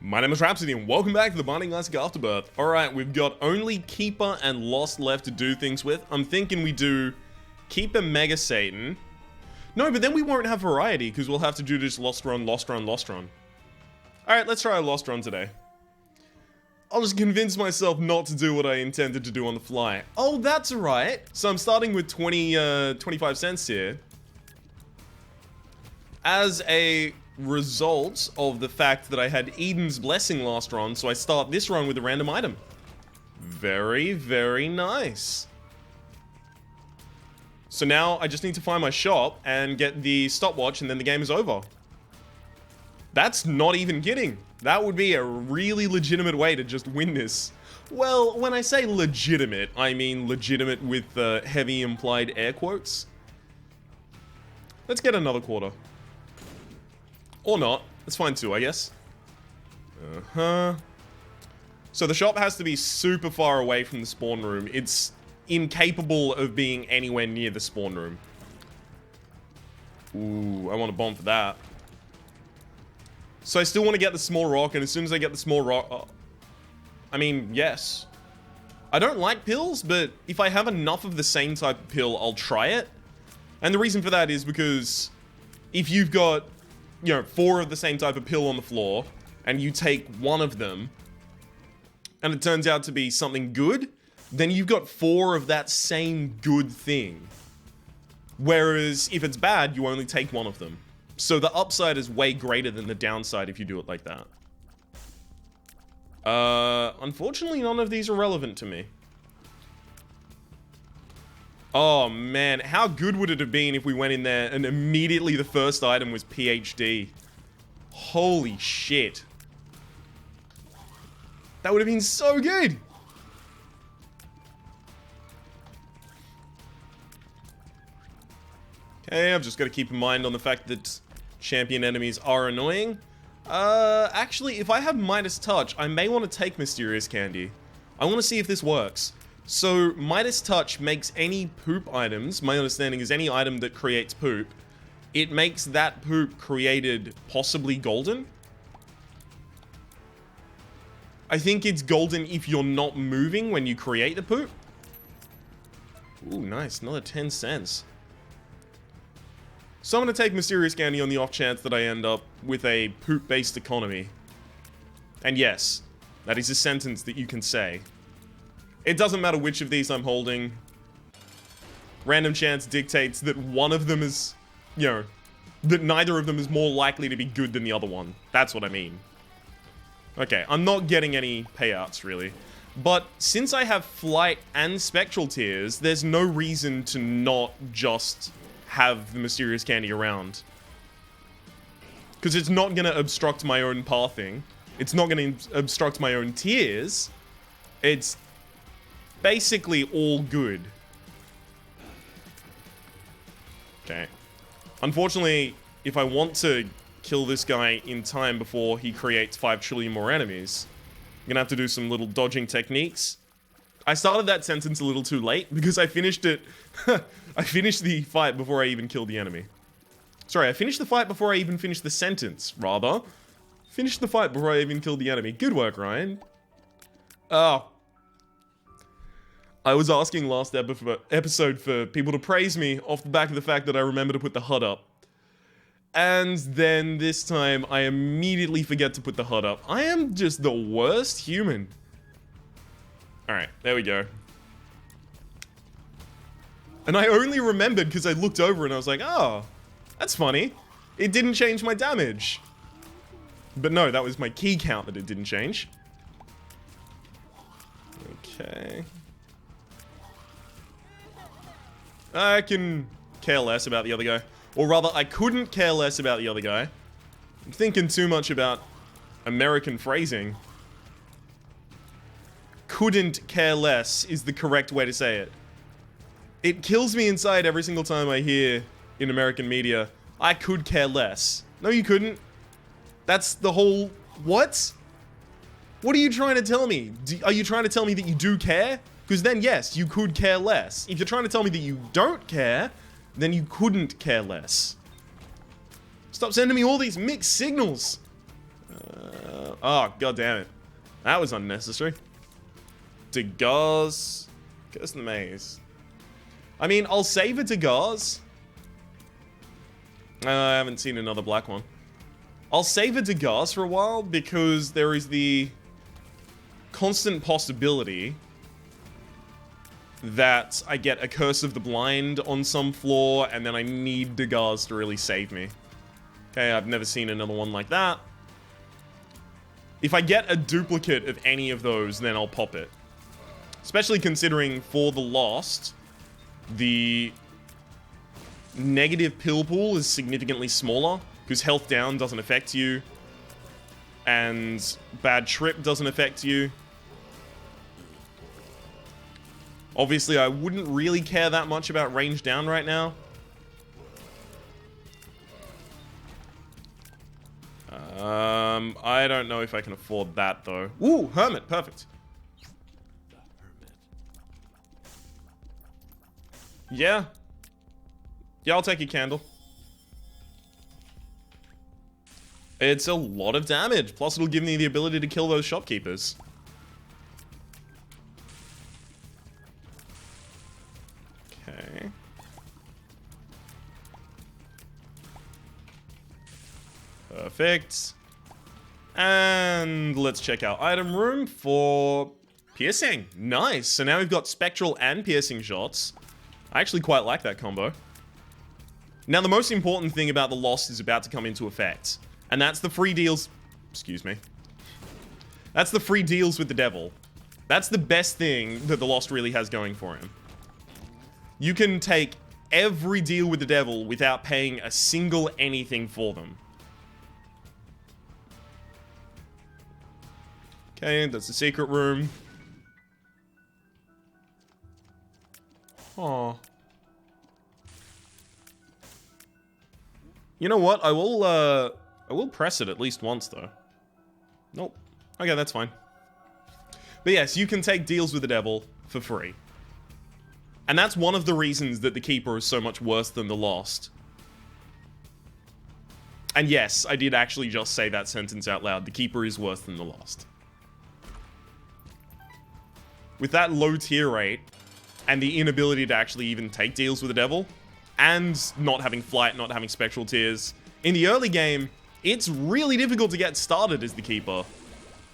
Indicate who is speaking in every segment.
Speaker 1: My name is Rhapsody and welcome back to the Binding Classic Afterbirth. Alright, we've got only Keeper and Lost left to do things with. I'm thinking we do Keeper Mega Satan. No, but then we won't have variety because we'll have to do just Lost Run, Lost Run, Lost Run. Alright, let's try a Lost Run today. I'll just convince myself not to do what I intended to do on the fly. Oh, that's alright. So I'm starting with 25 cents here. As a result of the fact that I had Eden's Blessing last run, so I start this run with a random item. Very, very nice. So now I just need to find my shop and get the stopwatch and then the game is over. That's not even kidding. That would be a really legitimate way to just win this. Well, when I say legitimate, I mean legitimate with heavy implied air quotes. Let's get another quarter. Or not. That's fine too, I guess. So the shop has to be super far away from the spawn room. It's incapable of being anywhere near the spawn room. Ooh, I want a bomb for that. So I still want to get the small rock, and as soon as I get the small rock... I mean, yes. I don't like pills, but if I have enough of the same type of pill, I'll try it. And the reason for that is because if you've got, you know, 4 of the same type of pill on the floor, and you take one of them, and it turns out to be something good, then you've got 4 of that same good thing. Whereas if it's bad, you only take 1 of them. So the upside is way greater than the downside if you do it like that. Unfortunately, none of these are relevant to me. Oh man, how good would it have been if we went in there and immediately the first item was PhD? Holy shit. That would have been so good! Okay, I've just got to keep in mind on the fact that champion enemies are annoying. Actually, if I have Midas Touch, I may want to take Mysterious Candy. I want to see if this works. So, Midas Touch makes any poop items, my understanding is any item that creates poop, it makes that poop created possibly golden? I think it's golden if you're not moving when you create the poop. Ooh, nice, another 10 cents. So I'm going to take Mysterious Candy on the off chance that I end up with a poop-based economy. And yes, that is a sentence that you can say. It doesn't matter which of these I'm holding. Random chance dictates that one of them is, you know, that neither of them is more likely to be good than the other one. That's what I mean. Okay, I'm not getting any payouts, really. But since I have Flight and Spectral Tears, there's no reason to not just have the Mysterious Candy around. Because it's not going to obstruct my own pathing. It's not going to obstruct my own tears. It's basically all good. Okay. Unfortunately, if I want to kill this guy in time before he creates 5 trillion more enemies, I'm going to have to do some little dodging techniques. I started that sentence a little too late because I finished it... I finished the fight before I even killed the enemy. Sorry, I finished the fight before I even finished the sentence, rather. Finished the fight before I even killed the enemy. Good work, Ryan. Oh. I was asking last episode for people to praise me off the back of the fact that I remember to put the HUD up. And then this time, I immediately forget to put the HUD up. I am just the worst human. Alright, there we go. And I only remembered because I looked over and I was like, oh, that's funny. It didn't change my damage. But no, that was my key count that it didn't change. Okay. I can care less about the other guy. Or rather, I couldn't care less about the other guy. I'm thinking too much about American phrasing. Couldn't care less is the correct way to say it. It kills me inside every single time I hear in American media, I could care less. No, you couldn't. That's the whole... What? What are you trying to tell me? Are you trying to tell me that you do care? Because then, yes, you could care less. If you're trying to tell me that you don't care, then you couldn't care less. Stop sending me all these mixed signals. Oh, god damn it. That was unnecessary. Degas. Curse in the Maze. I mean, I'll save it to Gauze. I haven't seen another black one. I'll save it to Gauze for a while because there is the constant possibility that I get a Curse of the Blind on some floor and then I need Degas to really save me. Okay, I've never seen another one like that. If I get a duplicate of any of those, then I'll pop it. Especially considering for the Lost, the negative pill pool is significantly smaller because health down doesn't affect you and bad trip doesn't affect you. Obviously, I wouldn't really care that much about range down right now. I don't know if I can afford that though. Ooh, Hermit, perfect. Yeah. Yeah, I'll take a candle. It's a lot of damage. Plus, it'll give me the ability to kill those shopkeepers. Okay. Perfect. And let's check our item room for piercing. Nice. So now we've got spectral and piercing shots. I actually quite like that combo. Now, the most important thing about the Lost is about to come into effect. And that's the free deals... Excuse me. That's the free deals with the devil. That's the best thing that the Lost really has going for him. You can take every deal with the devil without paying a single anything for them. Okay, that's the secret room. Oh. You know what? I will press it at least once, though. Nope. Okay, that's fine. But yes, you can take deals with the devil for free. And that's one of the reasons that the Keeper is so much worse than the Lost. And yes, I did actually just say that sentence out loud. The Keeper is worse than the Lost. With that low tier rate, and the inability to actually even take deals with the devil, and not having flight, not having spectral tears, in the early game, it's really difficult to get started as the Keeper.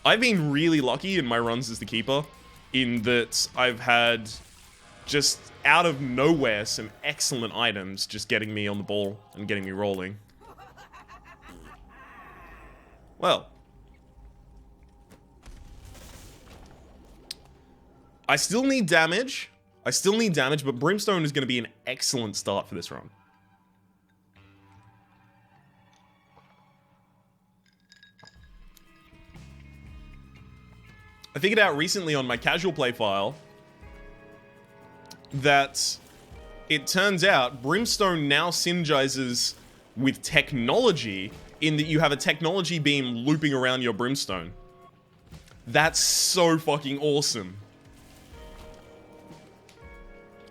Speaker 1: I've been really lucky in my runs as the Keeper, in that I've had, just out of nowhere, some excellent items just getting me on the ball and getting me rolling. Well. I still need damage. But Brimstone is going to be an excellent start for this run. I figured out recently on my casual play file that it turns out Brimstone now synergizes with technology in that you have a technology beam looping around your Brimstone. That's so fucking awesome.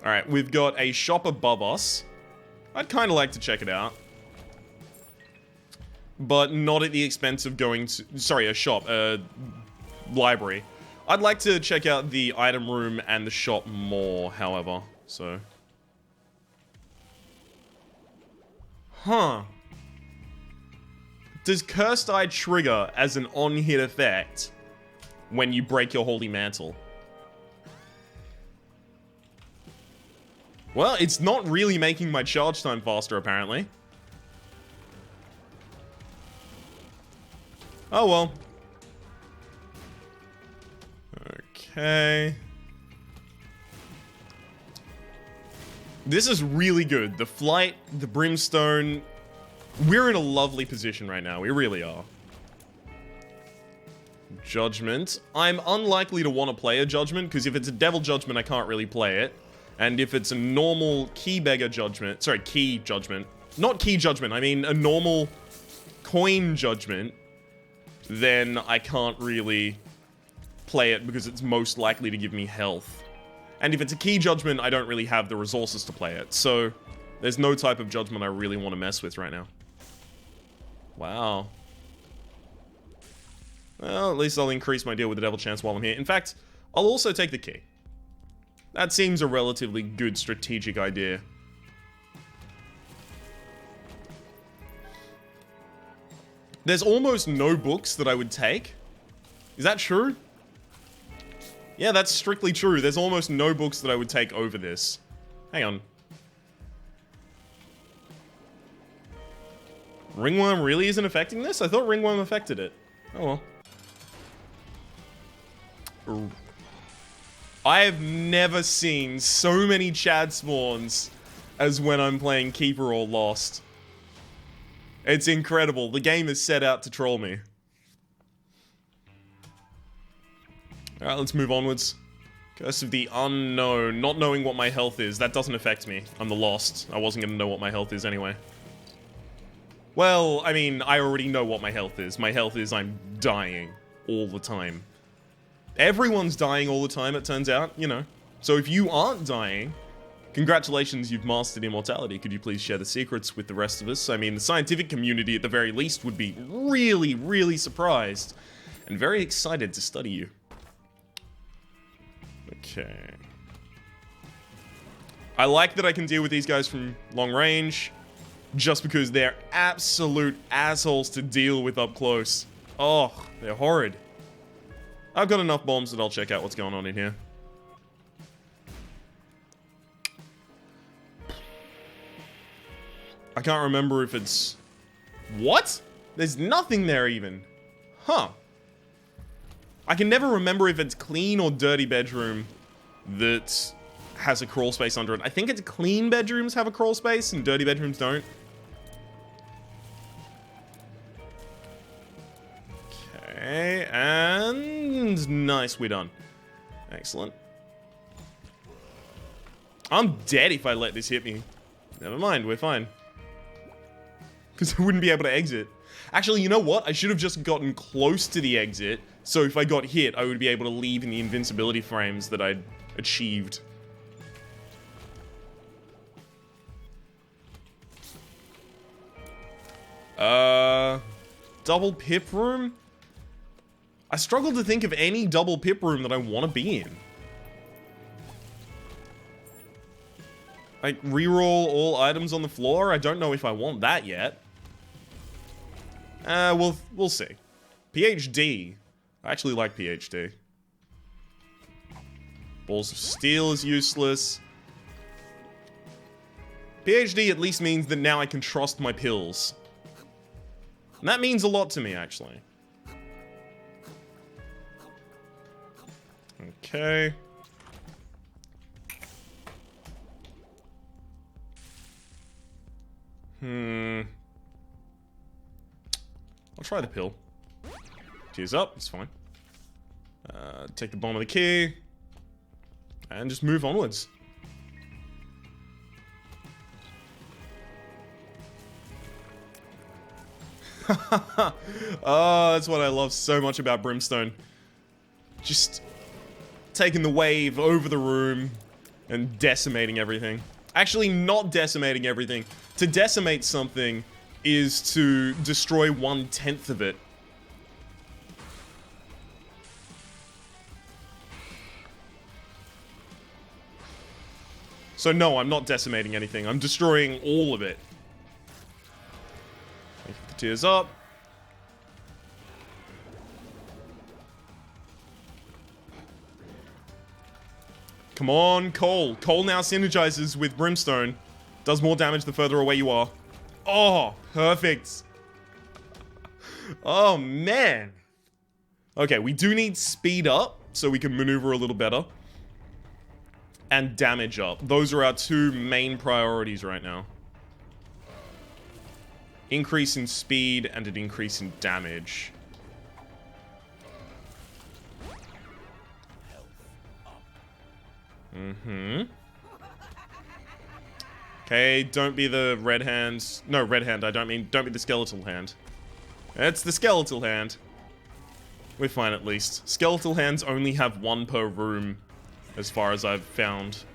Speaker 1: Alright, we've got a shop above us. I'd kind of like to check it out. But not at the expense of going to... Sorry, a shop. A library. I'd like to check out the item room and the shop more, however. So... Huh. Does Cursed Eye trigger as an on-hit effect when you break your Holy Mantle? Well, it's not really making my charge time faster, apparently. Oh, well. Okay. This is really good. The flight, the brimstone. We're in a lovely position right now. We really are. Judgment. I'm unlikely to want to play a Judgment, because if it's a Devil Judgment, I can't really play it. And if it's a normal Key Beggar Judgment... Sorry, Key Judgment. Not Key Judgment, I mean a normal Coin Judgment, then I can't really play it because it's most likely to give me health. And if it's a Key Judgment, I don't really have the resources to play it. So, there's no type of Judgment I really want to mess with right now. Wow. Well, at least I'll increase my deal with the Devil Chance while I'm here. In fact, I'll also take the key. That seems a relatively good strategic idea. There's almost no books that I would take. Is that true? Yeah, that's strictly true. There's almost no books that I would take over this. Hang on. Ringworm really isn't affecting this? I thought Ringworm affected it. Oh well. I have never seen so many Chad spawns as when I'm playing Keeper or Lost. It's incredible. The game is set out to troll me. Alright, let's move onwards. Curse of the Unknown. Not knowing what my health is. That doesn't affect me. I'm the Lost. I wasn't gonna know what my health is anyway. Well, I mean, I already know what my health is. My health is I'm dying all the time. Everyone's dying all the time, it turns out, you know. So if you aren't dying, congratulations, you've mastered immortality. Could you please share the secrets with the rest of us? I mean, the scientific community at the very least would be really, really surprised and very excited to study you. Okay. I like that I can deal with these guys from long range, just because they're absolute assholes to deal with up close. Oh, they're horrid. I've got enough bombs that I'll check out what's going on in here. I can't remember if it's... What? There's nothing there even. Huh. I can never remember if it's clean or dirty bedroom that has a crawl space under it. I think it's clean bedrooms have a crawl space and dirty bedrooms don't. Okay, and nice, we're done. Excellent. I'm dead if I let this hit me. Never mind, we're fine. Because I wouldn't be able to exit. Actually, you know what? I should have just gotten close to the exit, so if I got hit, I would be able to leave in the invincibility frames that I'd achieved. Double pip room? I struggle to think of any double pip room that I want to be in. Like, reroll all items on the floor? I don't know if I want that yet. We'll see. PhD. I actually like PhD. Balls of Steel is useless. PhD at least means that now I can trust my pills. And that means a lot to me, actually. Okay. I'll try the pill. Tears up, it's fine. Take the bomb of the key. And just move onwards. Oh, that's what I love so much about Brimstone. Just taking the wave over the room and decimating everything. Actually, not decimating everything. To decimate something is to destroy 1/10 of it. So no, I'm not decimating anything. I'm destroying all of it. Thank you for the tears up. Come on, Cole. Cole now synergizes with Brimstone. Does more damage the further away you are. Oh, perfect. Oh, man. Okay, we do need speed up so we can maneuver a little better. And damage up. Those are our two main priorities right now. Increase in speed and an increase in damage. Okay, don't be the red hand. No, red hand, I don't mean. Don't be the skeletal hand. It's the skeletal hand. We're fine at least. Skeletal hands only have one per room, as far as I've found.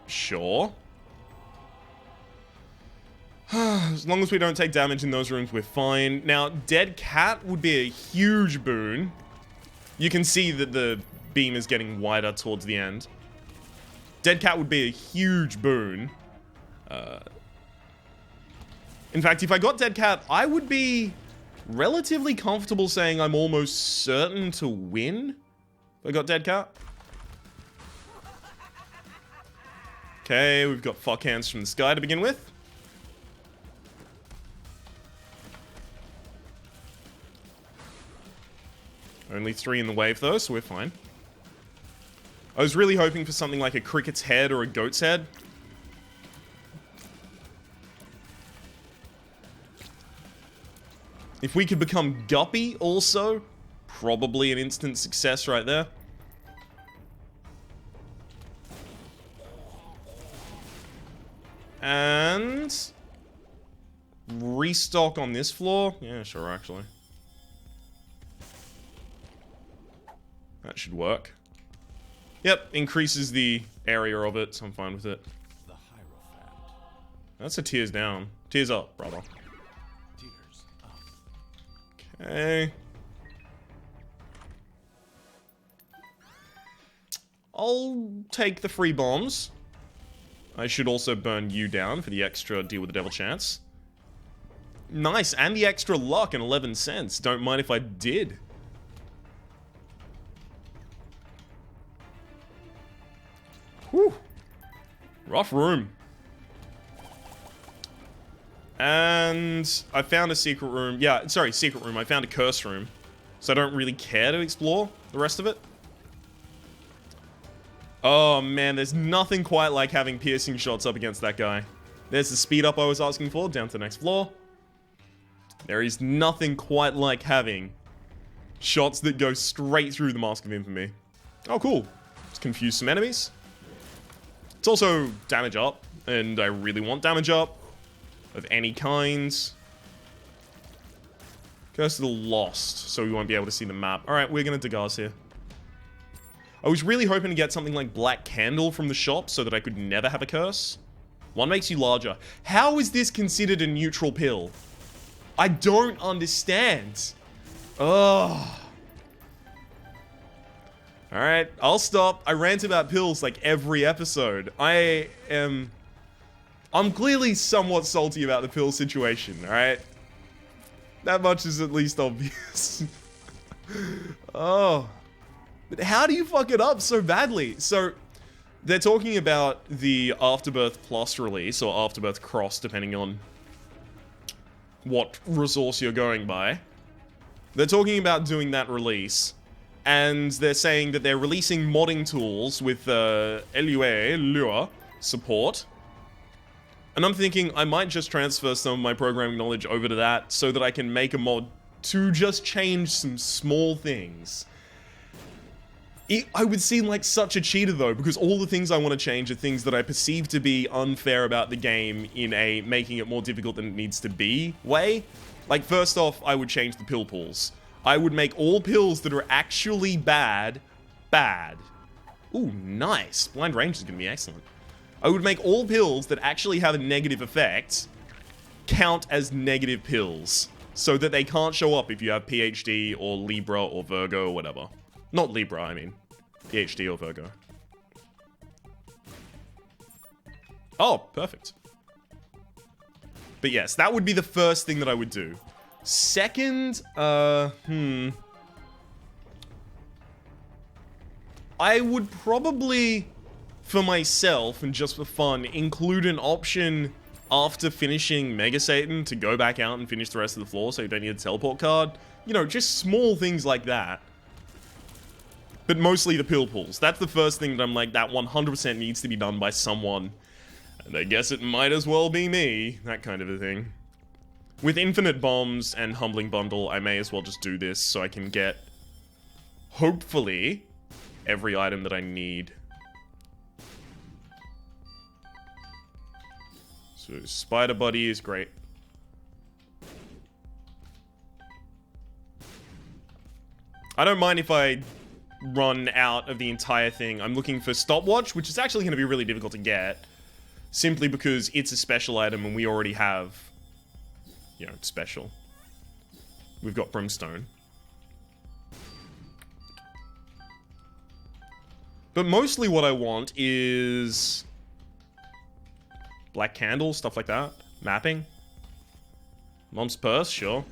Speaker 1: Sure. As long as we don't take damage in those rooms, we're fine. Now, Dead Cat would be a huge boon. You can see that the beam is getting wider towards the end. Dead Cat would be a huge boon. In fact, if I got Dead Cat, I would be relatively comfortable saying I'm almost certain to win. If I got Dead Cat. Okay, we've got fuck hands from the sky to begin with. Only 3 in the wave though, so we're fine. I was really hoping for something like a cricket's head or a goat's head. If we could become Guppy also, probably an instant success right there. And restock on this floor? Yeah, sure, actually. That should work. Yep, increases the area of it, so I'm fine with it. That's a tears down. Tears up, brother. Tears up. Okay. I'll take the free bombs. I should also burn you down for the extra deal with the devil chance. Nice, and the extra luck and 11 cents. Don't mind if I did. Whew. Rough room. And I found a secret room. Yeah, sorry, secret room. I found a curse room. So I don't really care to explore the rest of it. Oh man, there's nothing quite like having piercing shots up against that guy. There's the speed up I was asking for, down to the next floor. There is nothing quite like having shots that go straight through the Mask of Infamy. Oh cool. Let's confuse some enemies. It's also damage up, and I really want damage up of any kinds. Curse of the Lost, so we won't be able to see the map. Alright, we're gonna dig ours here. I was really hoping to get something like Black Candle from the shop so that I could never have a curse. One makes you larger. How is this considered a neutral pill? I don't understand. Ugh. Alright, I'll stop. I rant about pills like every episode. I'm clearly somewhat salty about the pill situation, alright? That much is at least obvious. Oh. But how do you fuck it up so badly? So, they're talking about the Afterbirth Plus release, or Afterbirth Cross, depending on what resource you're going by. They're talking about doing that release. And they're saying that they're releasing modding tools with Lua support. And I'm thinking I might just transfer some of my programming knowledge over to that so that I can make a mod to just change some small things. I would seem like such a cheater though, because all the things I want to change are things that I perceive to be unfair about the game in a making it more difficult than it needs to be way. Like first off, I would change the pill pools. I would make all pills that are actually bad, bad. Ooh, nice. Blind range is going to be excellent. I would make all pills that actually have a negative effect count as negative pills, so that they can't show up if you have PhD or Libra or Virgo or whatever. Not Libra, I mean. PhD or Virgo. Oh, perfect. But yes, that would be the first thing that I would do. Second, I would probably, for myself and just for fun, include an option after finishing Mega Satan to go back out and finish the rest of the floor so you don't need a teleport card. You know, just small things like that. But mostly the pill pools. That's the first thing that I'm like, that 100% needs to be done by someone. And I guess it might as well be me. That kind of a thing. With infinite bombs and humbling bundle, I may as well just do this so I can get, hopefully, every item that I need. So Spider Buddy is great. I don't mind if I run out of the entire thing. I'm looking for Stopwatch, which is actually going to be really difficult to get. simply because it's a special item and we already have, you know, special. We've got Brimstone. But mostly what I want is Black Candle, stuff like that. Mapping. Mom's Purse, sure.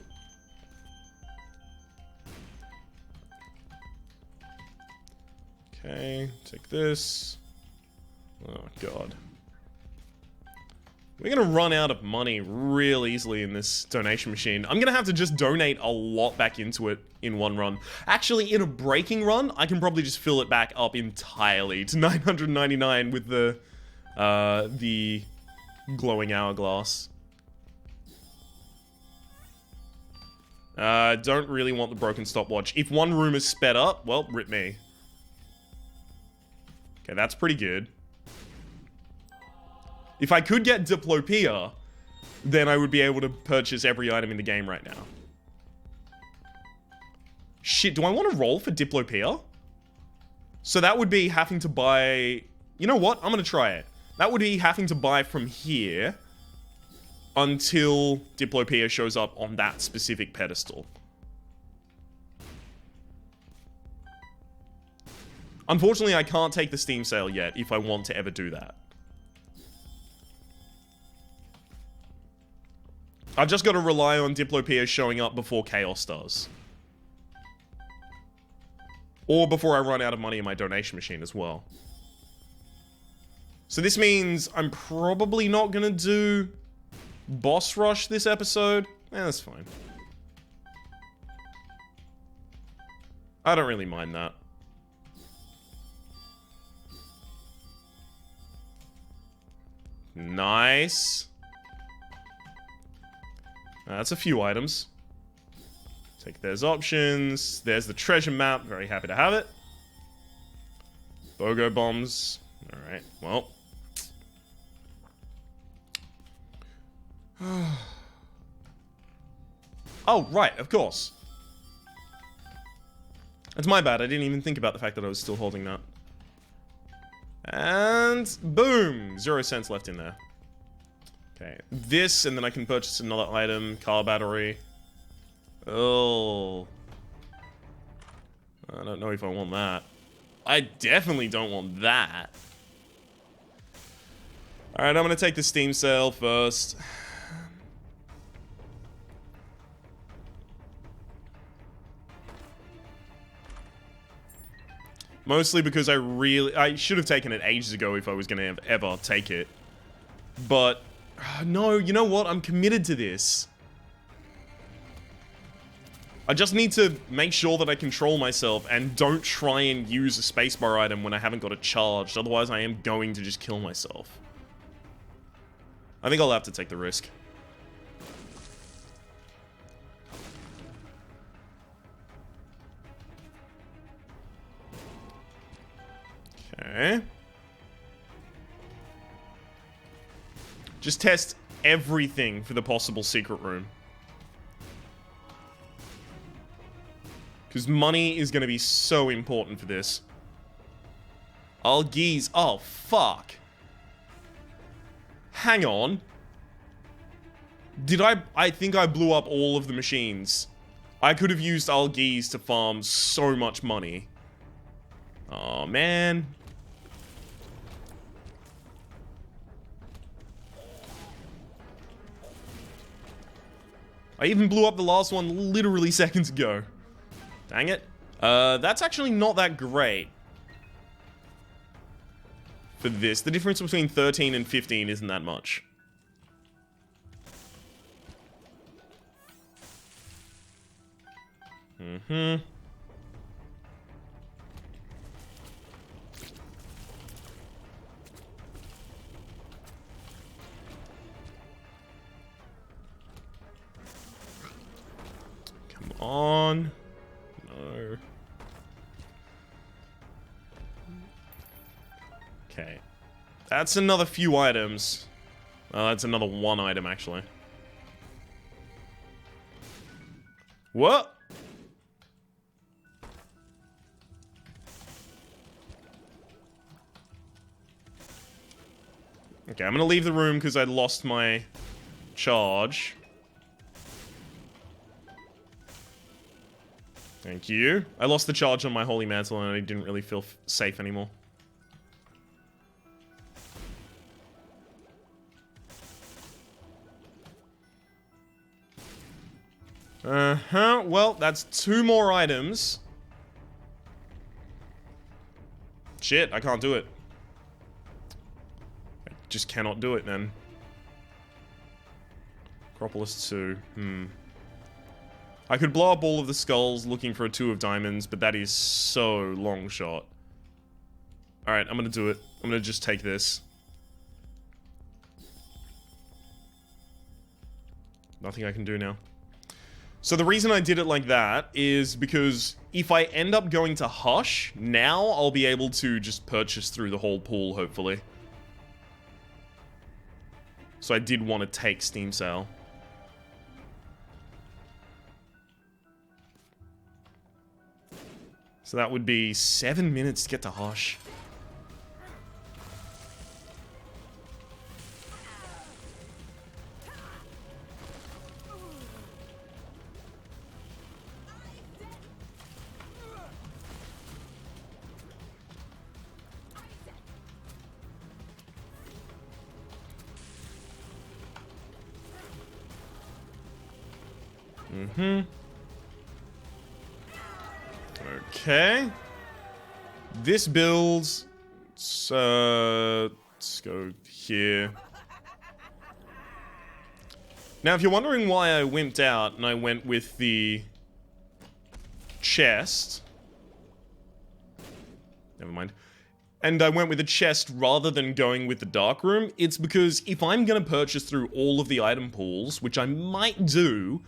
Speaker 1: Okay, take this. Oh, God. We're gonna run out of money real easily in this donation machine. I'm gonna have to just donate a lot back into it in one run. Actually, in a breaking run, I can probably just fill it back up entirely to 999 with the glowing hourglass. Don't really want the broken stopwatch. If one room is sped up, well, rip me. Okay, that's pretty good. If I could get Diplopia, then I would be able to purchase every item in the game right now. Shit, do I want to roll for Diplopia? So that would be having to buy... You know what? I'm going to try it. That would be having to buy from here until Diplopia shows up on that specific pedestal. Unfortunately, I can't take the Steam sale yet if I want to ever do that. I've just got to rely on Diplopia showing up before Chaos does. Or before I run out of money in my donation machine as well. So this means I'm probably not going to do Boss Rush this episode. That's fine. I don't really mind that. Nice. That's a few items. Take those options. There's the treasure map. Very happy to have it. BOGO bombs. Alright, well. Oh, right, of course. It's my bad. I didn't even think about the fact that I was still holding that. And boom! 0 cents left in there. Okay, this, and then I can purchase another item. Car battery. Oh. I don't know if I want that. I definitely don't want that. Alright, I'm gonna take the Steam sale first. Mostly because I should have taken it ages ago if I was gonna ever take it. But, no, you know what? I'm committed to this. I just need to make sure that I control myself and don't try and use a spacebar item when I haven't got it charged. Otherwise, I am going to just kill myself. I think I'll have to take the risk. Okay. Just test everything for the possible secret room. Because money is going to be so important for this. Algiz. Oh, fuck. Hang on. Did I think I blew up all of the machines. I could have used Algiz to farm so much money. Oh, man. I even blew up the last one literally seconds ago. Dang it. That's actually not that great. For this. The difference between 13 and 15 isn't that much. Mm-hmm. Come on. No. Okay. That's another few items. That's another one item, actually. What? Okay, I'm gonna leave the room because I lost my charge. Thank you. I lost the charge on my Holy Mantle and I didn't really feel safe anymore. Uh-huh. Well, that's 2 more items. Shit, I can't do it. I just cannot do it, then. Acropolis 2. I could blow up all of the skulls looking for a 2 of diamonds, but that is so long shot. Alright, I'm gonna do it. I'm gonna just take this. Nothing I can do now. So the reason I did it like that is because if I end up going to Hush, now I'll be able to just purchase through the whole pool, hopefully. So I did want to take Steam Sale. So that would be 7 minutes to get to Hush. Okay. This builds. Let's go here. Now, if you're wondering why I wimped out and I went with the chest. Never mind. And I went with the chest rather than going with the dark room, it's because if I'm going to purchase through all of the item pools, which I might do,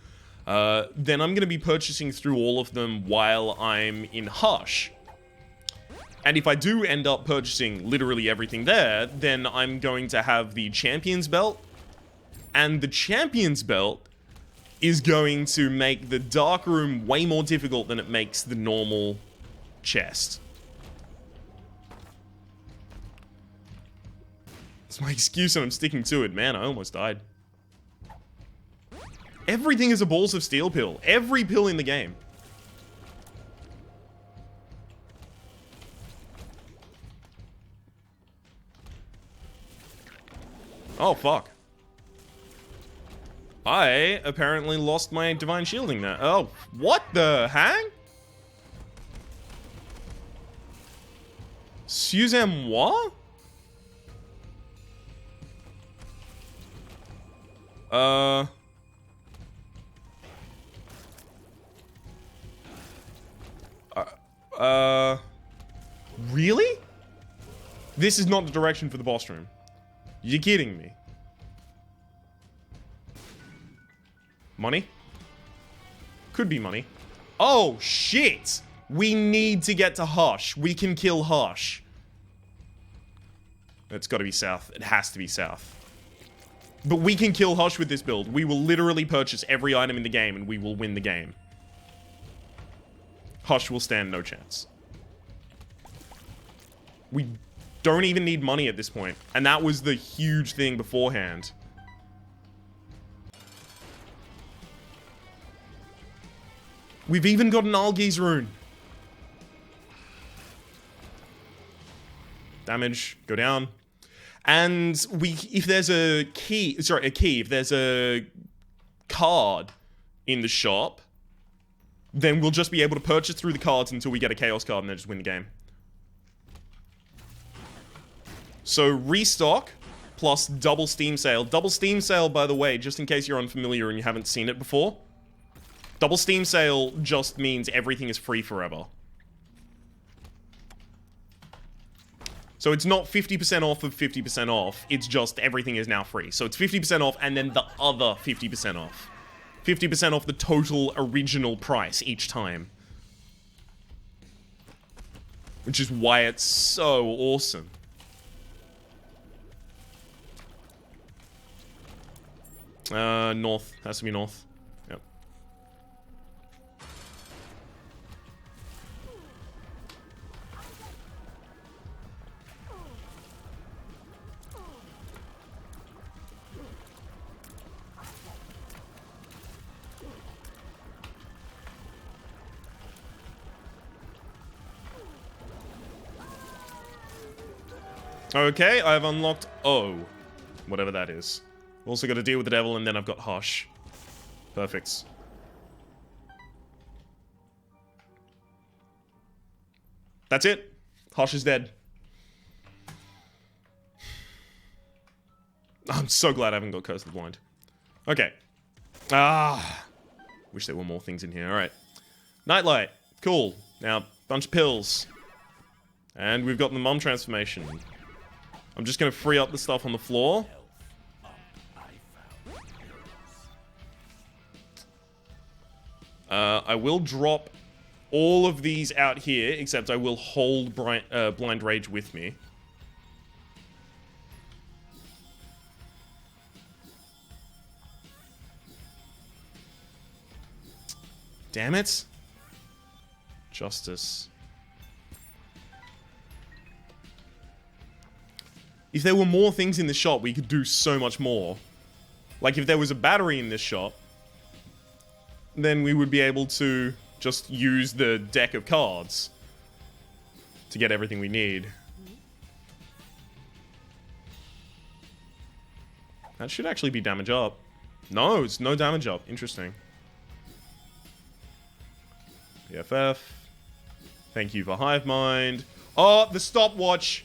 Speaker 1: then I'm going to be purchasing through all of them while I'm in Hush. And if I do end up purchasing literally everything there, then I'm going to have the Champion's Belt. And the Champion's Belt is going to make the dark room way more difficult than it makes the normal chest. It's my excuse and I'm sticking to it. Man, I almost died. Everything is a Balls of Steel pill. Every pill in the game. Oh, fuck. I apparently lost my Divine Shielding there. Oh, what the hang? Excusez-moi? Really? This is not the direction for the boss room. You're kidding me. Money? Could be money. Oh, shit! We need to get to Hush. We can kill Hush. It's gotta be south. It has to be south. But we can kill Hush with this build. We will literally purchase every item in the game and we will win the game. Hush will stand no chance. We don't even need money at this point. And that was the huge thing beforehand. We've even got an Algi's rune. Damage, go down. And if there's a key, if there's a card in the shop, then we'll just be able to purchase through the cards until we get a Chaos card and then just win the game. So, restock plus double Steam Sale. Double Steam Sale, by the way, just in case you're unfamiliar and you haven't seen it before. Double Steam Sale just means everything is free forever. So it's not 50% off of 50% off, it's just everything is now free. So it's 50% off and then the other 50% off. 50% off the total original price each time. Which is why it's so awesome. North. Has to be north. Yep. Okay, I've unlocked O. Whatever that is. Also got to deal with the devil, and then I've got Hush. Perfect. That's it. Hush is dead. I'm so glad I haven't got Curse of the Blind. Okay. Wish there were more things in here. Alright. Nightlight. Cool. Now, bunch of pills. And we've got the mum transformation. I'm just going to free up the stuff on the floor. I will drop all of these out here, except I will hold Blind Rage with me. Damn it. Justice. If there were more things in the shop, we could do so much more. Like, if there was a battery in this shop, then we would be able to just use the deck of cards to get everything we need. That should actually be damage up. No, it's no damage up. Interesting. BFF. Thank you for Hive Mind. Oh, the stopwatch.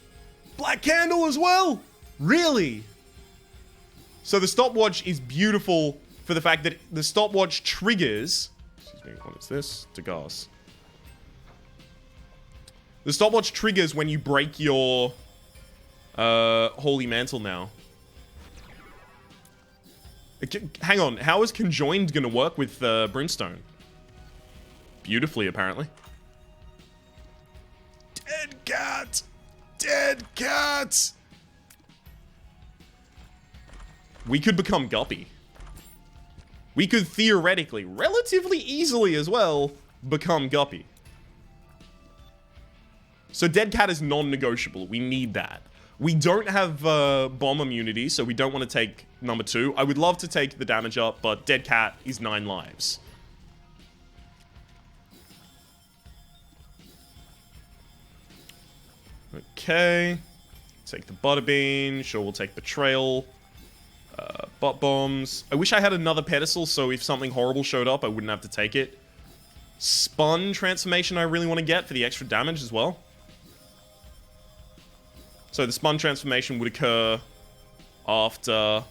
Speaker 1: Black Candle as well? Really? So the stopwatch is beautiful for the fact that the stopwatch triggers... Excuse me, what is this? Degas. The stopwatch triggers when you break your Holy Mantle now. Hang on, how is Conjoined going to work with Brimstone? Beautifully, apparently. Dead cat! Dead cat! We could become Guppy. We could theoretically, relatively easily as well, become Guppy. So Dead Cat is non-negotiable. We need that. We don't have bomb immunity, so we don't want to take number 2. I would love to take the damage up, but Dead Cat is 9 lives. Okay. Take the Butterbean. Sure, we'll take Betrayal. Butt Bombs. I wish I had another pedestal, so if something horrible showed up, I wouldn't have to take it. Spun transformation I really want to get for the extra damage as well. So the Spun transformation would occur after...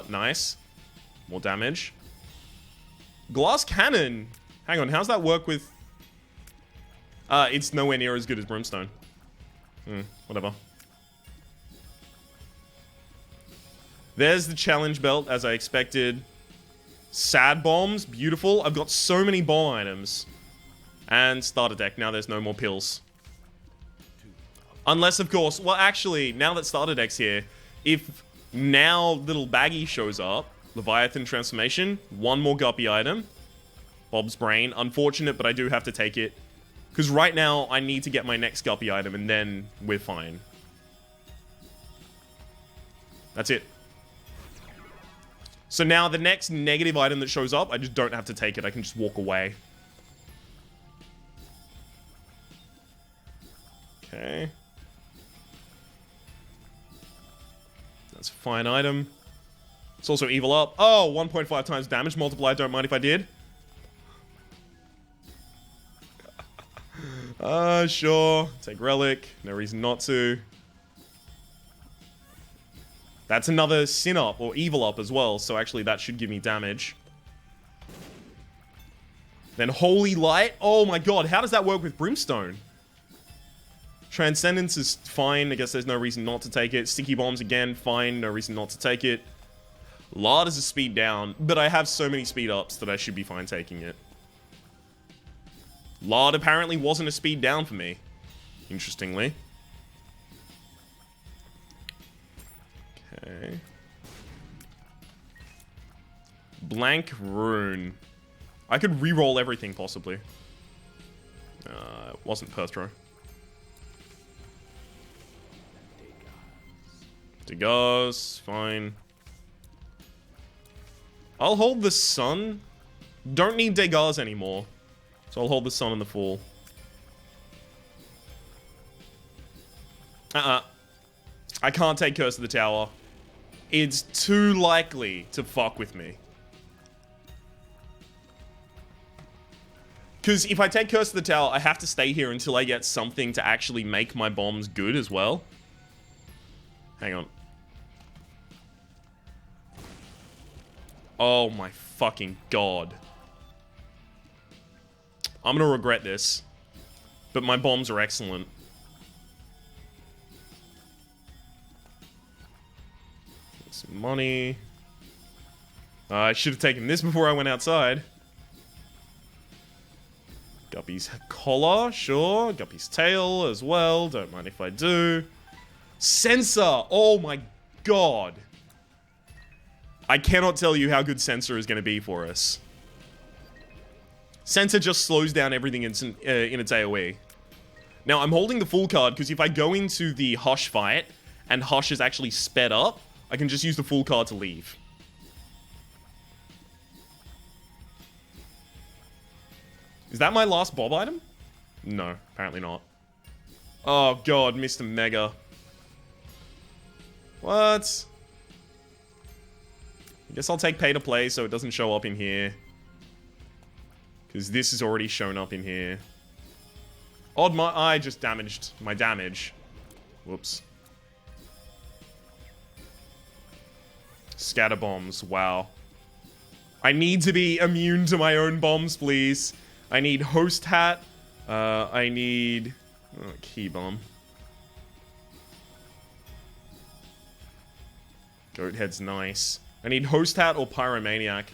Speaker 1: nice. More damage. Glass Cannon. Hang on, how's that work with... it's nowhere near as good as Brimstone. Whatever. There's the challenge belt, as I expected. Sad bombs, beautiful. I've got so many bomb items. And starter deck, now there's no more pills. Unless, of course, well, actually, now that starter deck's here, if now little Baggy shows up, Leviathan transformation, one more Guppy item. Bob's Brain, unfortunate, but I do have to take it. Because right now, I need to get my next Guppy item, and then we're fine. That's it. So now the next negative item that shows up, I just don't have to take it. I can just walk away. Okay. That's a fine item. It's also evil up. Oh, 1.5 times damage multiplier. Don't mind if I did. Sure. Take Relic. No reason not to. That's another Sin Up, or Evil Up as well, so actually that should give me damage. Then Holy Light. Oh my god, how does that work with Brimstone? Transcendence is fine, I guess there's no reason not to take it. Sticky Bombs again, fine, no reason not to take it. Lard is a speed down, but I have so many speed ups that I should be fine taking it. Lard apparently wasn't a speed down for me, interestingly. Okay. Blank Rune. I could re-roll everything, possibly. It wasn't Perthro. Degas, fine. I'll hold the Sun. Don't need Degas anymore. So I'll hold the Sun and the Fall. I can't take Curse of the Tower. It's too likely to fuck with me. Because if I take Curse of the Tower, I have to stay here until I get something to actually make my bombs good as well. Hang on. Oh my fucking god. I'm gonna regret this. But my bombs are excellent. Get some money. I should have taken this before I went outside. Guppy's collar, sure. Guppy's tail as well. Don't mind if I do. Sensor! Oh my god. I cannot tell you how good Sensor is going to be for us. Sensor just slows down everything in its AoE. Now, I'm holding the full card because if I go into the Hush fight and Hush is actually sped up, I can just use the full card to leave. Is that my last Bob item? No, apparently not. Oh god, Mr. Mega. What? I guess I'll take pay to play so it doesn't show up in here. Because this is already shown up in here. Odd, I just damaged my damage. Whoops. Scatter bombs, wow. I need to be immune to my own bombs, please. I need host hat. I need key bomb. Goat head's nice. I need host hat or pyromaniac.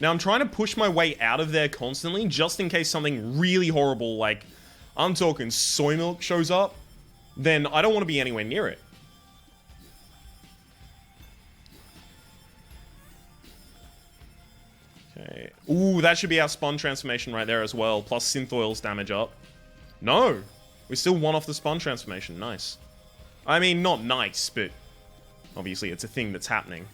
Speaker 1: Now, I'm trying to push my way out of there constantly, just in case something really horrible, like, I'm talking soy milk shows up, then I don't want to be anywhere near it. Okay. Ooh, that should be our spawn transformation right there as well, plus synth oil's damage up. No! We still won off the spawn transformation, nice. I mean, not nice, but obviously it's a thing that's happening.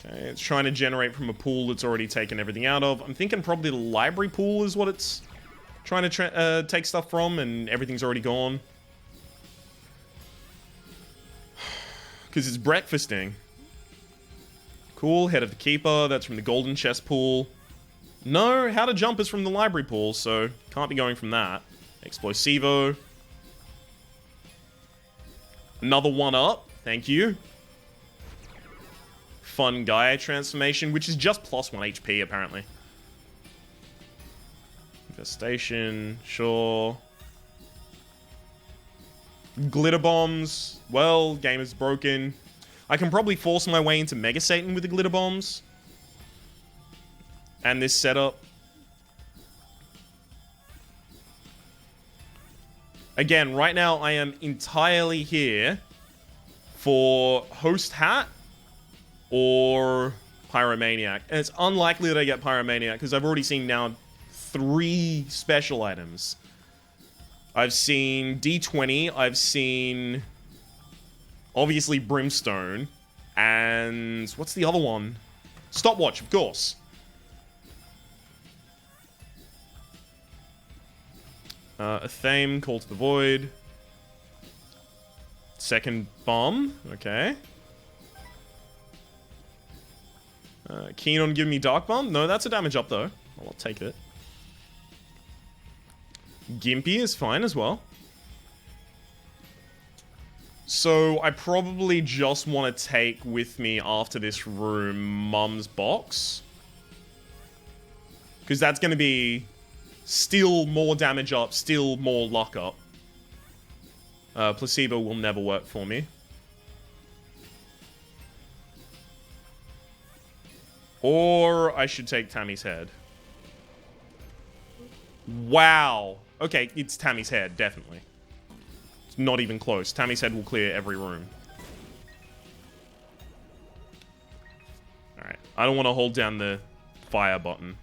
Speaker 1: Okay, it's trying to generate from a pool that's already taken everything out of. I'm thinking probably the library pool is what it's trying to take stuff from, and everything's already gone. Because it's breakfasting. Cool, head of the keeper, that's from the golden chest pool. No, how to jump is from the library pool, so can't be going from that. Explosivo. Another one up, thank you. Fun Gaia transformation, which is just plus 1 HP, apparently. Infestation, sure. Glitter bombs. Well, game is broken. I can probably force my way into Mega Satan with the glitter bombs. And this setup. Again, right now I am entirely here for Host Hat or Pyromaniac. And it's unlikely that I get Pyromaniac because I've already seen now 3 special items. I've seen D20, I've seen obviously Brimstone, and what's the other one? Stopwatch, of course. A Thame, Call to the Void. Second Bomb, okay. Keen on giving me Dark Bomb? No, that's a damage up though. I'll take it. Gimpy is fine as well. So I probably just want to take with me after this room Mum's box. Because that's going to be still more damage up, still more luck up. Placebo will never work for me. Or I should take Tammy's head. Wow. Okay, it's Tammy's head, definitely. It's not even close. Tammy's head will clear every room. Alright. I don't want to hold down the fire button.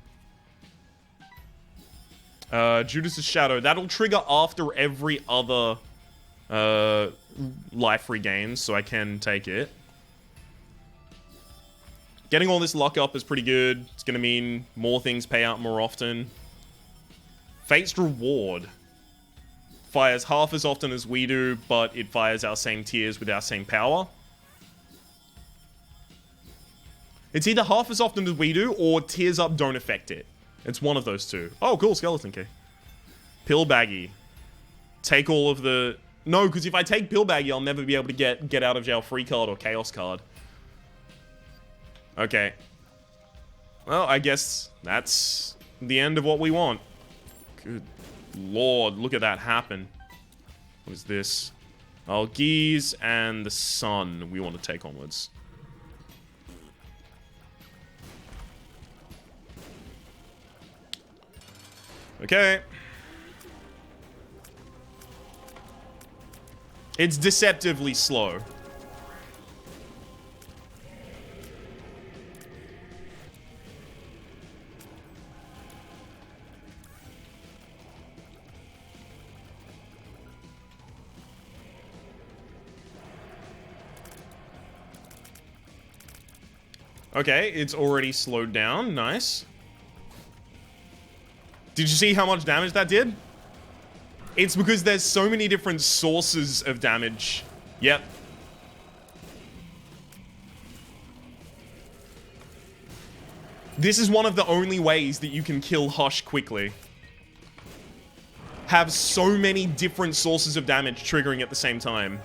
Speaker 1: Judas's Shadow. That'll trigger after every other life regains, so I can take it. Getting all this luck up is pretty good. It's going to mean more things pay out more often. Fate's Reward. Fires half as often as we do, but it fires our same tiers with our same power. It's either half as often as we do, or tiers up don't affect it. It's one of those two. Oh, cool, skeleton key. Pill Baggy. Take all of the... No, because if I take Pill Baggy, I'll never be able to get out of jail free card or chaos card. Okay. Well, I guess that's the end of what we want. Good lord, look at that happen. What is this? Algiz and the sun we want to take onwards. Okay. It's deceptively slow. Okay, it's already slowed down. Nice. Did you see how much damage that did? It's because there's so many different sources of damage. Yep. This is one of the only ways that you can kill Hush quickly. Have so many different sources of damage triggering at the same time.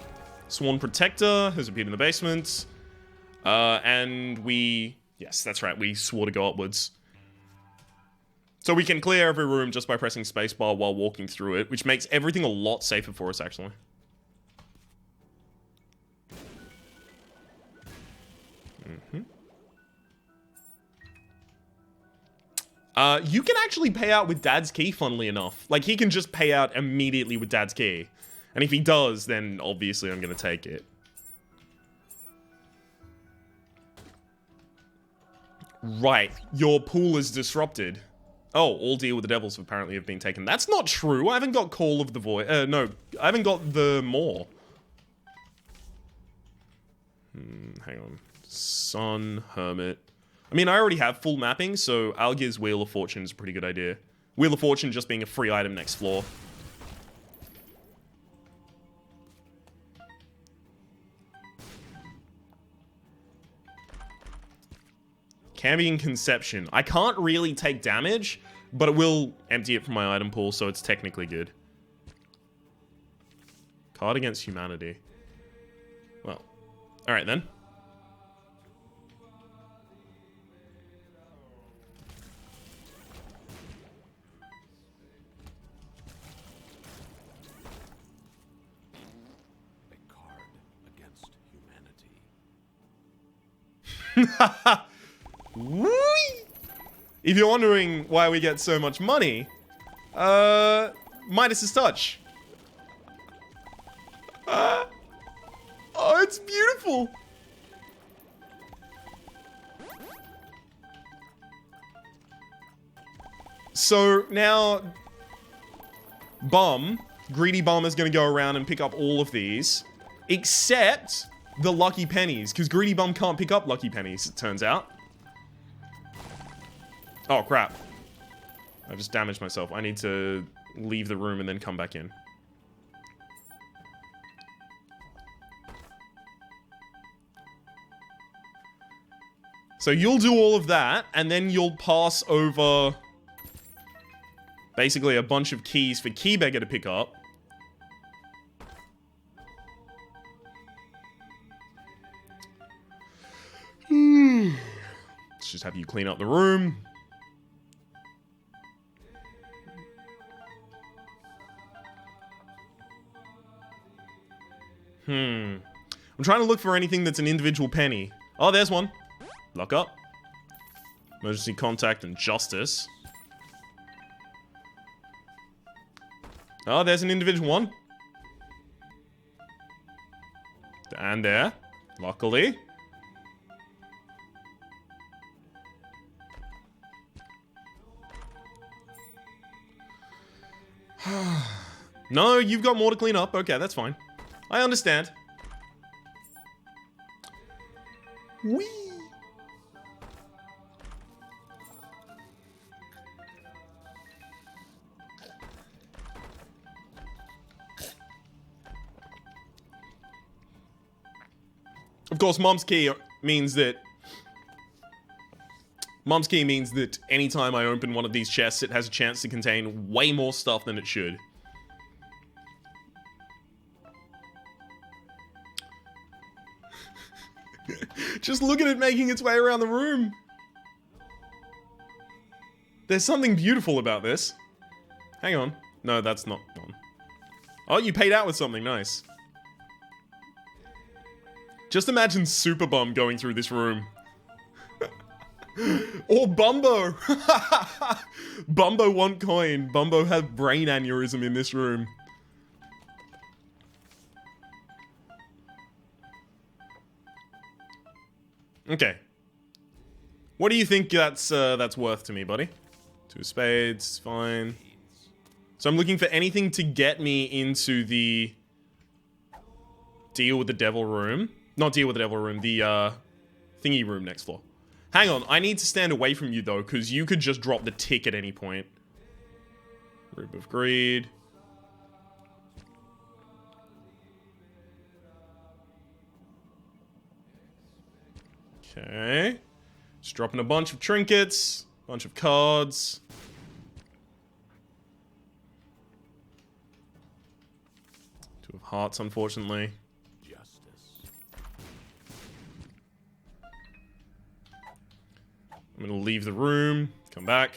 Speaker 1: Sworn Protector has appeared in the basement. And we... Yes, that's right. We swore to go upwards. So we can clear every room just by pressing spacebar while walking through it, which makes everything a lot safer for us, actually. You can actually pay out with Dad's Key, funnily enough. Like, he can just pay out immediately with Dad's Key. And if he does, then obviously I'm going to take it. Right, your pool is disrupted. Oh, all deal with the devils apparently have been taken. That's not true. I haven't got Call of the Void. No, I haven't got the Maw. Hang on. Sun, Hermit. I mean, I already have full mapping, so Algir's Wheel of Fortune is a pretty good idea. Wheel of Fortune just being a free item next floor. Cambion Conception. I can't really take damage, but it will empty it from my item pool, so it's technically good. Card Against Humanity. Well, alright then.
Speaker 2: A card against humanity.
Speaker 1: Whee! If you're wondering why we get so much money, Midas's Touch. Oh, it's beautiful. So now, Greedy Bum is going to go around and pick up all of these, except the Lucky Pennies, because Greedy Bum can't pick up Lucky Pennies, it turns out. Oh, crap. I just damaged myself. I need to leave the room and then come back in. So you'll do all of that, and then you'll pass over basically a bunch of keys for Keybeggar to pick up. Let's just have you clean up the room. I'm trying to look for anything that's an individual penny. Oh, there's one. Lock up. Emergency contact and justice. Oh, there's an individual one. And there. Luckily. No, you've got more to clean up. Okay, that's fine. I understand. Whee! Of course, Mom's key means that anytime I open one of these chests, it has a chance to contain way more stuff than it should. Just look at it making its way around the room. There's something beautiful about this. Hang on. No, that's not one. Oh, you paid out with something nice. Just imagine Super Bum going through this room. Or Bumbo. Bumbo want coin. Bumbo had brain aneurysm in this room. Okay. What do you think that's worth to me, buddy? 2 of spades, fine. So I'm looking for anything to get me into the deal with the devil room. Not deal with the devil room, the thingy room next floor. Hang on, I need to stand away from you though, because you could just drop the tick at any point. Rube of Greed. Okay. Just dropping a bunch of trinkets, bunch of cards. Two of hearts, unfortunately. I'm gonna leave the room, come back.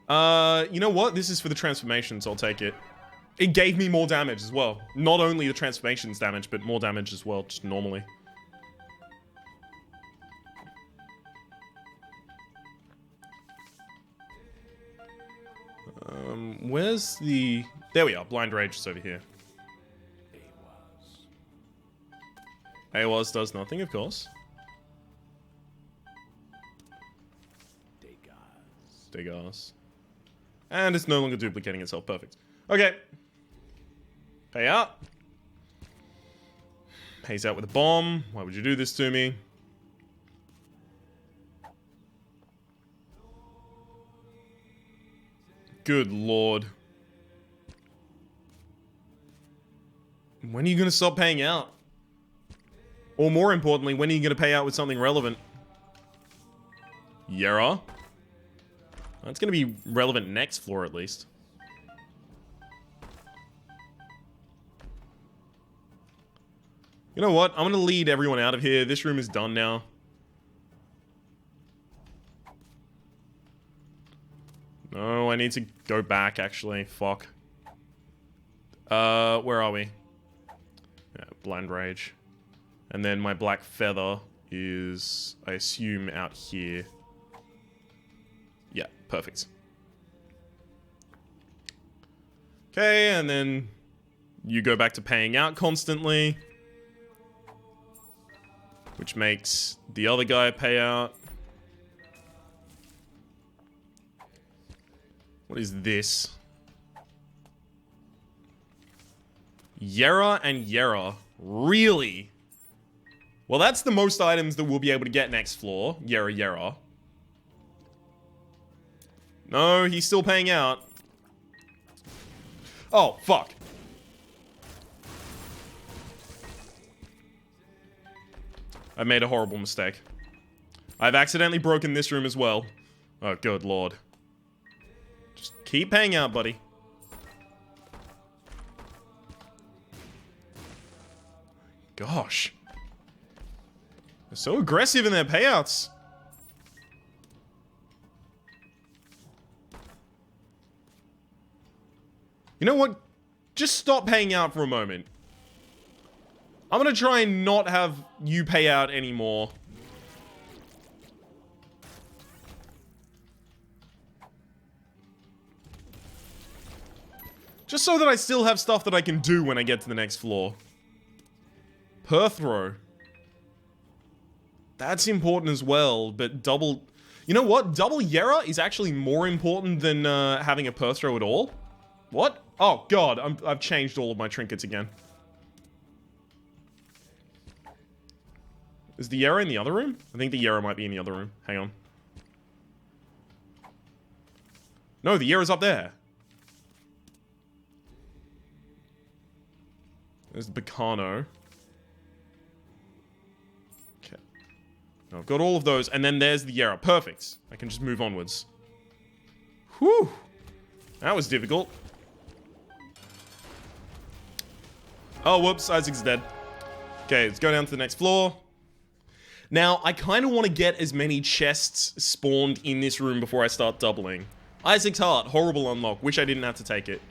Speaker 1: You know what? This is for the transformations, I'll take it. It gave me more damage as well. Not only the transformations damage, but more damage as well, just normally. Where's the... There we are, Blind Rage is over here. AWAS does nothing, of course. Degas. And it's no longer duplicating itself. Perfect. Okay. Pay out. Pays out with a bomb. Why would you do this to me? Good lord. When are you going to stop paying out? Or more importantly, when are you going to pay out with something relevant? Yera? That's going to be relevant next floor, at least. You know what? I'm going to lead everyone out of here. This room is done now. No, I need to go back, actually. Fuck. Where are we? Yeah, Blind Rage. And then my Black Feather is, I assume, out here. Yeah, perfect. Okay, and then you go back to paying out constantly. Which makes the other guy pay out. What is this? Yera and Yera. Really? Well, that's the most items that we'll be able to get next floor. Yera, Yera. No, he's still paying out. Oh, fuck. I made a horrible mistake. I've accidentally broken this room as well. Oh, good lord. Just keep paying out, buddy. Gosh. They're so aggressive in their payouts. You know what? Just stop paying out for a moment. I'm gonna try and not have you pay out anymore. Just so that I still have stuff that I can do when I get to the next floor. Perthrow. That's important as well, but double... You know what? Double Yera is actually more important than having a Perthrow at all. What? Oh, God. I've changed all of my trinkets again. Is the Yarrow in the other room? I think the Yarrow might be in the other room. Hang on. No, the Yarrow's up there. There's the Bacano. Okay. No, I've got all of those, and then there's the Yarrow. Perfect. I can just move onwards. Whew. That was difficult. Oh, whoops. Isaac's dead. Okay, let's go down to the next floor. Now, I kind of want to get as many chests spawned in this room before I start doubling. Isaac's Heart. Horrible unlock. Wish I didn't have to take it.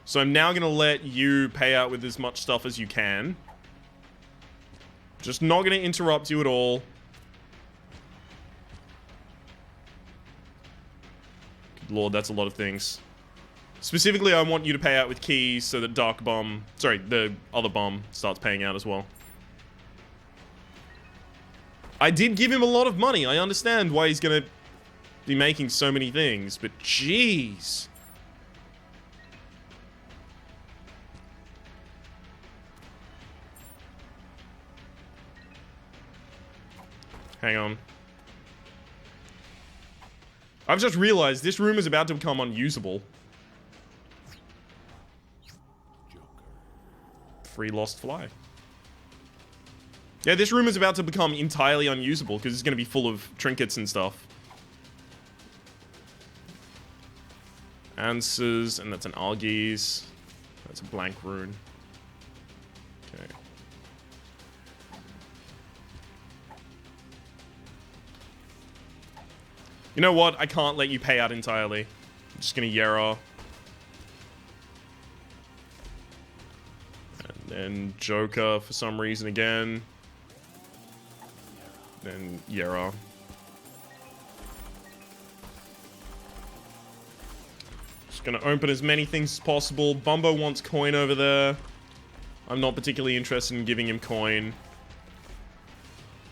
Speaker 1: So I'm now going to let you pay out with as much stuff as you can. Just not going to interrupt you at all. Good lord, that's a lot of things. Specifically, I want you to pay out with keys so that Dark Bomb... Sorry, the other bomb starts paying out as well. I did give him a lot of money. I understand why he's going to be making so many things, but jeez. Hang on. I've just realized this room is about to become unusable. Free Lost Fly. Yeah, this room is about to become entirely unusable because it's going to be full of trinkets and stuff. Answers, and that's an Algies. That's a blank rune. Okay. You know what? I can't let you pay out entirely. I'm just going to Yarrow. And then Joker for some reason again. Then Yarrow. Just going to open as many things as possible. Bumbo wants coin over there. I'm not particularly interested in giving him coin.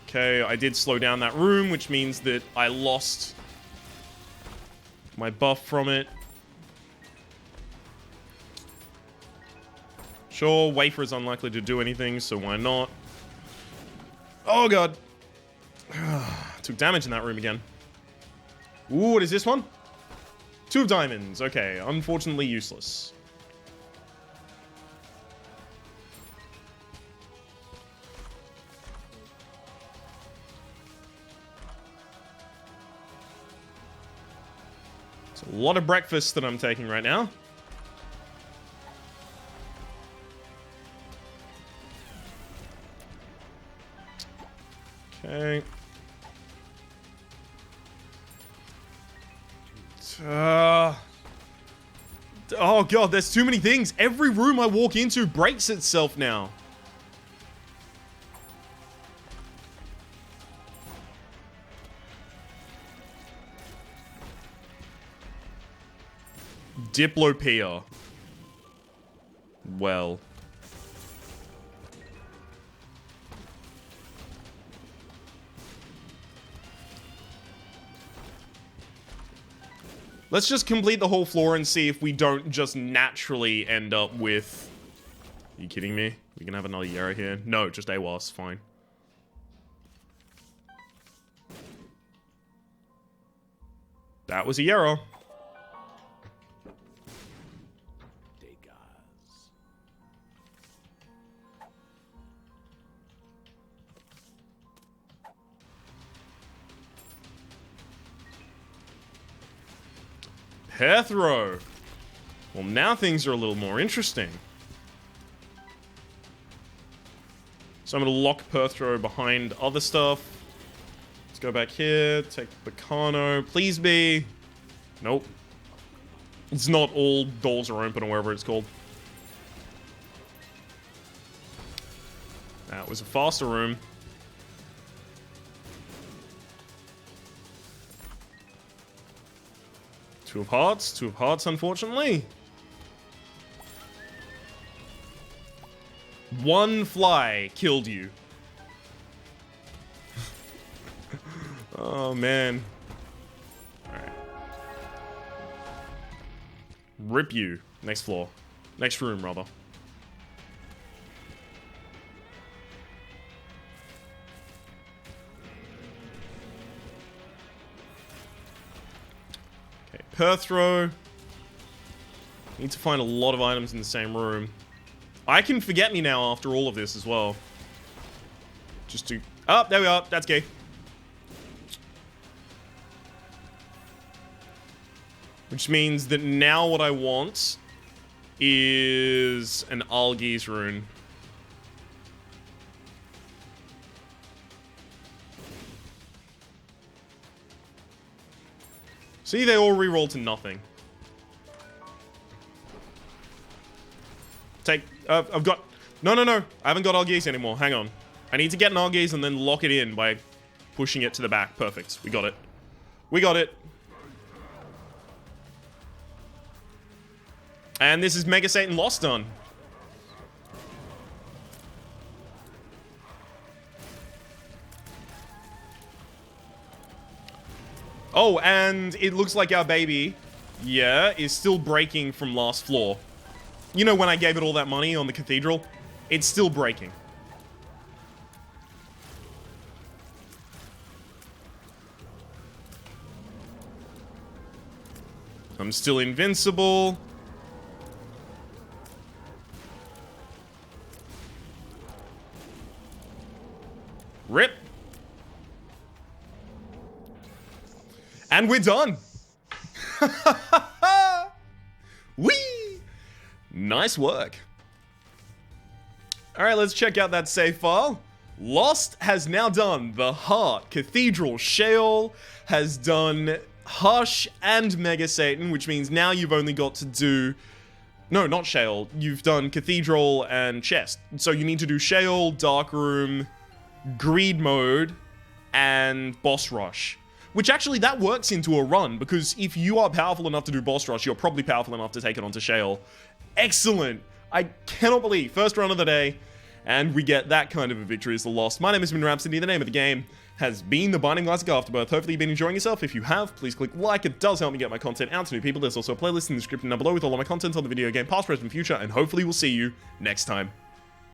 Speaker 1: Okay, I did slow down that room, which means that I lost my buff from it. Sure, Wafer is unlikely to do anything, so why not? Oh god. Took damage in that room again. Ooh, what is this one? 2 of diamonds. Okay, unfortunately useless. It's a lot of breakfast that I'm taking right now. Okay. Oh god, there's too many things. Every room I walk into breaks itself now. Diplopia. Well. Let's just complete the whole floor and see if we don't just naturally end up with... Are you kidding me? We can have another Yarrow here. No, just AWAS. Fine. That was a Yarrow. Pethro. Well, now things are a little more interesting. So I'm going to lock Pethro behind other stuff. Let's go back here. Take Bacano. Please be. Nope. It's not all doors are open or wherever it's called. That was a faster room. Two of hearts, unfortunately. One fly killed you. Oh, man. Rip you. Next floor. Next room, rather. Okay, Perthrow. Need to find a lot of items in the same room. I can forget me now after all of this as well. Just to... Oh, there we are. That's key. Which means that now what I want is an Algi's rune. See, they all reroll to nothing. Take... I've got... No. I haven't got Algi's anymore. Hang on. I need to get an Algi's and then lock it in by pushing it to the back. Perfect. We got it. We got it. And this is Mega Satan Lost done. Oh, and it looks like our baby, yeah, is still breaking from last floor. You know when I gave it all that money on the cathedral? It's still breaking. I'm still invincible. Rip. And we're done. Whee! Nice work. Alright, let's check out that save file. Lost has now done the Heart, Cathedral, Sheol, has done Hush and Mega Satan, which means now you've only got to do... No, not Sheol. You've done Cathedral and Chest. So you need to do Sheol, Dark Room, Greed Mode, and Boss Rush. Which actually, that works into a run, because if you are powerful enough to do Boss Rush, you're probably powerful enough to take it onto Sheol. Excellent! I cannot believe, first run of the day, and we get that kind of a victory as the Lost. My name has been Rhapsody, the name of the game has been The Binding Classic Afterbirth. Hopefully you've been enjoying yourself. If you have, please click like, it does help me get my content out to new people. There's also a playlist in the description down below with all of my content on the video game, past, present, future, and hopefully we'll see you next time.